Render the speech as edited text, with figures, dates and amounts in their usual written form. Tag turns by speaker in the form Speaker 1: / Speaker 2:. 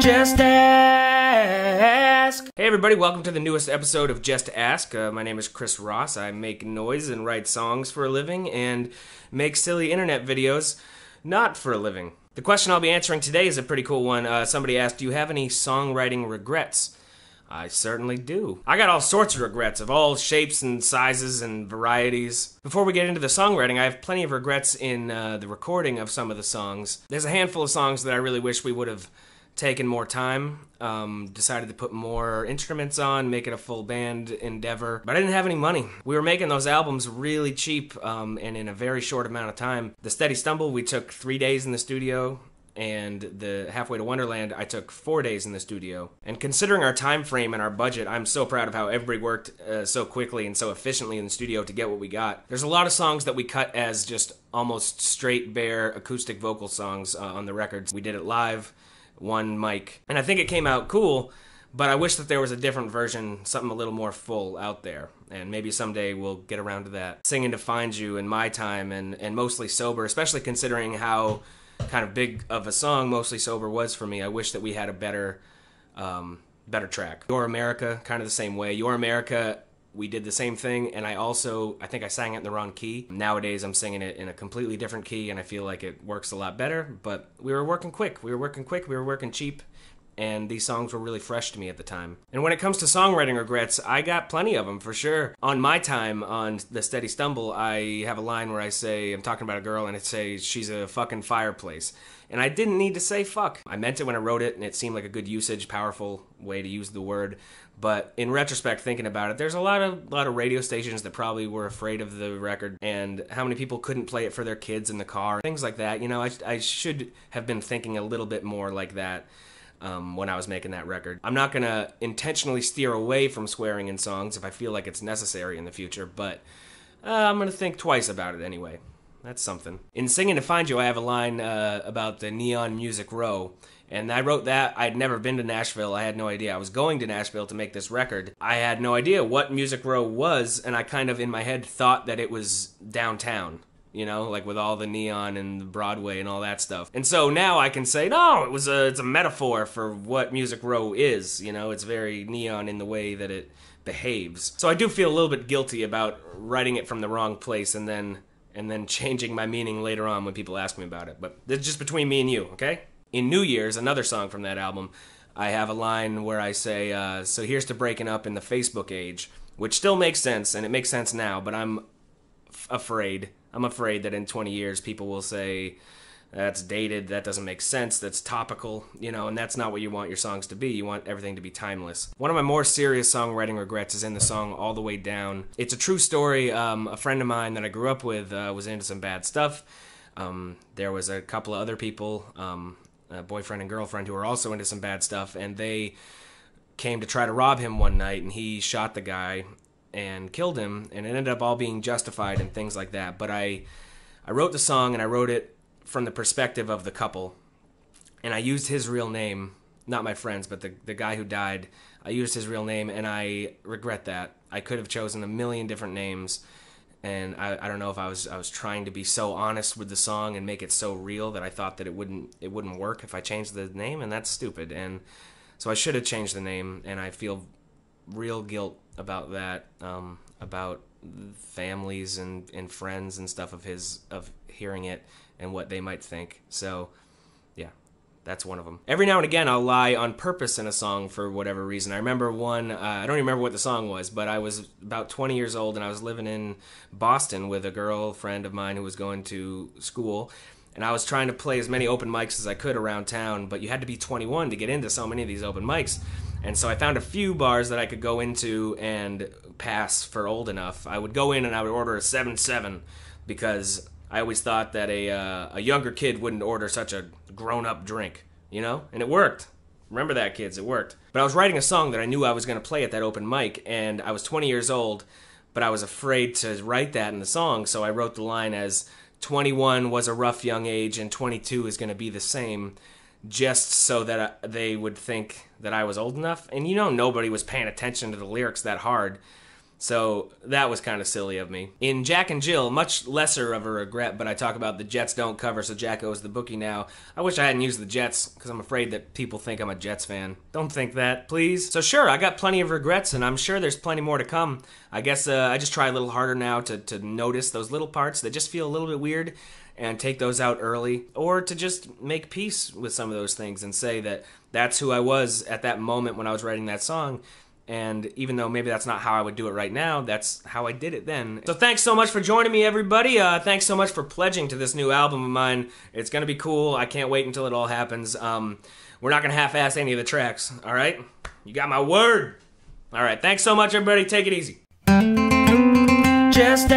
Speaker 1: Just Ask. Hey everybody, welcome to the newest episode of Just Ask. My name is Chris Ross. I make noise and write songs for a living and make silly internet videos not for a living. The question I'll be answering today is a pretty cool one. Somebody asked, do you have any songwriting regrets? I certainly do. I got all sorts of regrets of all shapes and sizes and varieties. Before we get into the songwriting, I have plenty of regrets in the recording of some of the songs. There's a handful of songs that I really wish we would have taken more time, decided to put more instruments on, make it a full band endeavor, but I didn't have any money. We were making those albums really cheap and in a very short amount of time. The Steady Stumble, we took 3 days in the studio, and the Halfway to Wonderland, I took 4 days in the studio. And considering our time frame and our budget, I'm so proud of how everybody worked so quickly and so efficiently in the studio to get what we got. There's a lot of songs that we cut as just almost straight, bare acoustic vocal songs on the records. We did it live, one mic, and I think it came out cool, but I wish that there was a different version, something a little more full out there, and maybe someday we'll get around to that. Singing to Find You in my time, and mostly sober, especially considering how kind of big of a song Mostly Sober was for me. I wish that we had a better track. Your America, kind of the same way. Your America, we did the same thing, and I think I sang it in the wrong key. Nowadays, I'm singing it in a completely different key, and I feel like it works a lot better, but we were working quick. We were working cheap, and these songs were really fresh to me at the time. And when it comes to songwriting regrets, I got plenty of them, for sure. On my time, on The Steady Stumble, I have a line where I say, I'm talking about a girl, and it says, she's a fucking fireplace. And I didn't need to say fuck. I meant it when I wrote it, and it seemed like a good usage, powerful way to use the word. But in retrospect, thinking about it, there's a lot of radio stations that probably were afraid of the record, and how many people couldn't play it for their kids in the car, things like that. You know, I should have been thinking a little bit more like that when I was making that record. I'm not gonna intentionally steer away from swearing in songs if I feel like it's necessary in the future, but I'm gonna think twice about it anyway. That's something. In Singing to Find You, I have a line about the Neon Music Row. And I wrote that. I'd never been to Nashville. I had no idea. I was going to Nashville to make this record. I had no idea what Music Row was, and I kind of, in my head, thought that it was downtown. You know, like with all the neon and the Broadway and all that stuff. And so now I can say, no, it's a metaphor for what Music Row is. You know, it's very neon in the way that it behaves. So I do feel a little bit guilty about writing it from the wrong place and then changing my meaning later on when people ask me about it. But it's just between me and you, okay? In New Year's, another song from that album, I have a line where I say, so here's to breaking up in the Facebook age, which still makes sense, and it makes sense now, but I'm afraid that in 20 years people will say, that's dated, that doesn't make sense, that's topical, you know, and that's not what you want your songs to be. You want everything to be timeless. One of my more serious songwriting regrets is in the song All the Way Down. It's a true story. A friend of mine that I grew up with was into some bad stuff. There was a couple of other people, a boyfriend and girlfriend, who were also into some bad stuff, and they came to try to rob him one night, and he shot the guy and killed him, and it ended up all being justified and things like that. But I wrote the song, and I wrote it from the perspective of the couple, and I used his real name, not my friend's, but the guy who died. I used his real name, and I regret that. I could have chosen a million different names, and I don't know if I was trying to be so honest with the song and make it so real that I thought that it wouldn't work if I changed the name, and that's stupid. And so I should have changed the name, and I feel real guilt about that, about families and friends and stuff of hearing it and what they might think. So yeah, that's one of them. Every now and again, I'll lie on purpose in a song for whatever reason. I remember one, I don't even remember what the song was, but I was about 20 years old, and I was living in Boston with a girlfriend of mine who was going to school, and I was trying to play as many open mics as I could around town, but you had to be 21 to get into so many of these open mics. And so I found a few bars that I could go into and pass for old enough. I would go in and I would order a 7-7 because I always thought that a younger kid wouldn't order such a grown-up drink, you know? And it worked. Remember that, kids, it worked. But I was writing a song that I knew I was going to play at that open mic, and I was 20 years old, but I was afraid to write that in the song, so I wrote the line as 21 was a rough young age and 22 is going to be the same, just so that they would think that I was old enough. And you know, nobody was paying attention to the lyrics that hard. So that was kind of silly of me. In Jack and Jill, much lesser of a regret, but I talk about the Jets don't cover, so Jack owes the bookie now. I wish I hadn't used the Jets, because I'm afraid that people think I'm a Jets fan. Don't think that, please. So sure, I got plenty of regrets, and I'm sure there's plenty more to come. I guess I just try a little harder now to notice those little parts that just feel a little bit weird, and take those out early, or to just make peace with some of those things and say that that's who I was at that moment when I was writing that song. And even though maybe that's not how I would do it right now, that's how I did it then. So thanks so much for joining me, everybody. Thanks so much for pledging to this new album of mine. It's going to be cool. I can't wait until it all happens. We're not going to half-ass any of the tracks, all right? You got my word. All right, thanks so much, everybody. Take it easy. Just